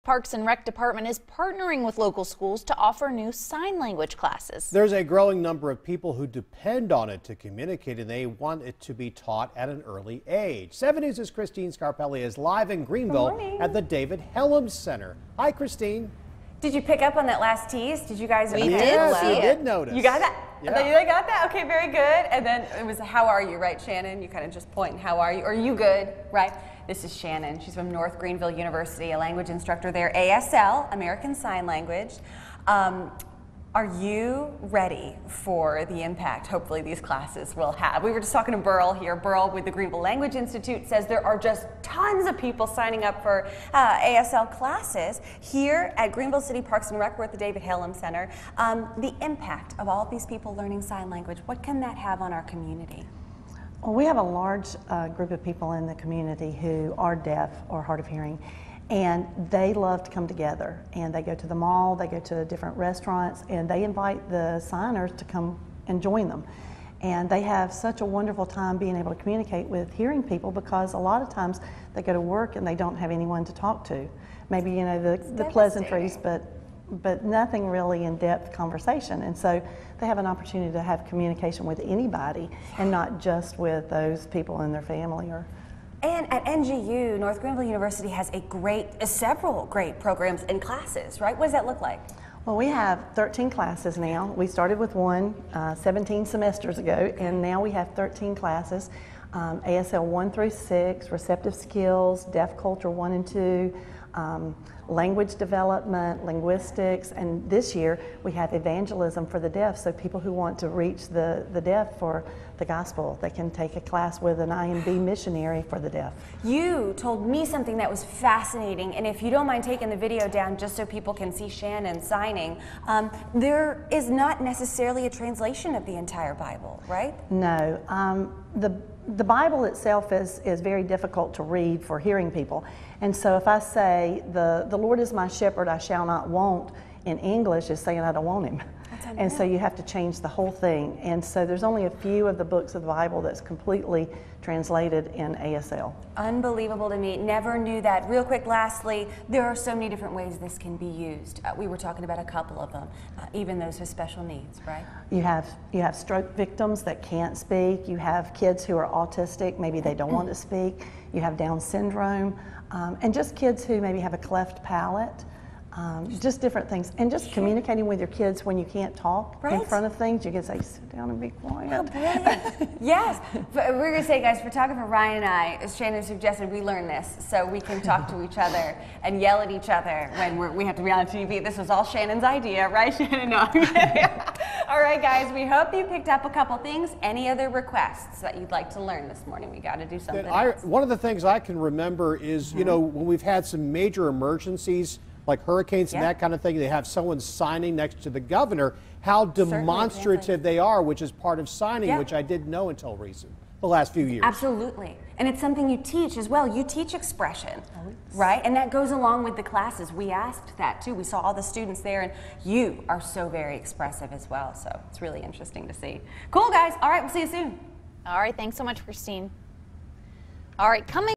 Parks and Rec Department is partnering with local schools to offer new sign language classes. There's a growing number of people who depend on it to communicate, and they want it to be taught at an early age. 7 News' Christine Scarpelli is live in Greenville at the David Helms Center. Hi, Christine. Did you pick up on that last tease? Did you guys? We did notice. You got that? Yeah. You got that? Okay, very good. And then it was, how are you, right, Shannon? You kind of just point, how are you? Are you good, right? This is Shannon. She's from North Greenville University, a language instructor there, ASL, American Sign Language. Are you ready for the impact hopefully these classes will have? We were just talking to Burl here. Burl with the Greenville Language Institute says there are just tons of people signing up for ASL classes here at Greenville City Parks and Rec. We're at the David Helms Center. The impact of all of these people learning sign language, what can that have on our community? Well, we have a large group of people in the community who are deaf or hard of hearing, and they love to come together, and they go to the mall, they go to different restaurants, and they invite the signers to come and join them. And they have such a wonderful time being able to communicate with hearing people, because a lot of times they go to work and they don't have anyone to talk to. Maybe, you know, the pleasantries, but nothing really in-depth conversation. And so they have an opportunity to have communication with anybody and not just with those people in their family. And at NGU, North Greenville University has several great programs and classes, right? What does that look like? Well, we have 13 classes now. We started with one 17 semesters ago, and now we have 13 classes. ASL 1 through 6, receptive skills, deaf culture 1 and 2, language development, linguistics, and this year we have evangelism for the deaf, so people who want to reach the deaf for the gospel, they can take a class with an IMB missionary for the deaf. You told me something that was fascinating, and if you don't mind taking the video down just so people can see Shannon signing, there is not necessarily a translation of the entire Bible, right? No. The Bible itself is very difficult to read for hearing people. And so if I say, the Lord is my shepherd, I shall not want, in English is saying I don't want him. And so you have to change the whole thing. And so there's only a few of the books of the Bible that's completely translated in ASL. Unbelievable to me. Never knew that. Real quick, lastly, there are so many different ways this can be used. We were talking about a couple of them, even those with special needs, right? You have stroke victims that can't speak. You have kids who are autistic, maybe they don't want to speak. You have Down syndrome, and just kids who maybe have a cleft palate. Just different things, and just communicating with your kids when you can't talk in front of things. You can say, sit down and be quiet. Oh, brilliant. Yes. But we're going to say, guys, photographer Ryan and I, as Shannon suggested, we learn this so we can talk to each other and yell at each other when we have to be on TV. This was all Shannon's idea, right, Shannon? No. All right, guys, we hope you picked up a couple things. Any other requests that you'd like to learn this morning? We got to do something else. One of the things I can remember is, you know, when we've had some major emergencies, like hurricanes and that kind of thing, they have someone signing next to the governor, how demonstrative they are, which is part of signing, which I didn't know until the last few years. Absolutely. And it's something you teach as well. You teach expression, right? And that goes along with the classes. We asked that too. We saw all the students there, and you are so very expressive as well. So it's really interesting to see. Cool, guys. All right, we'll see you soon. All right, thanks so much, Christine. All right, coming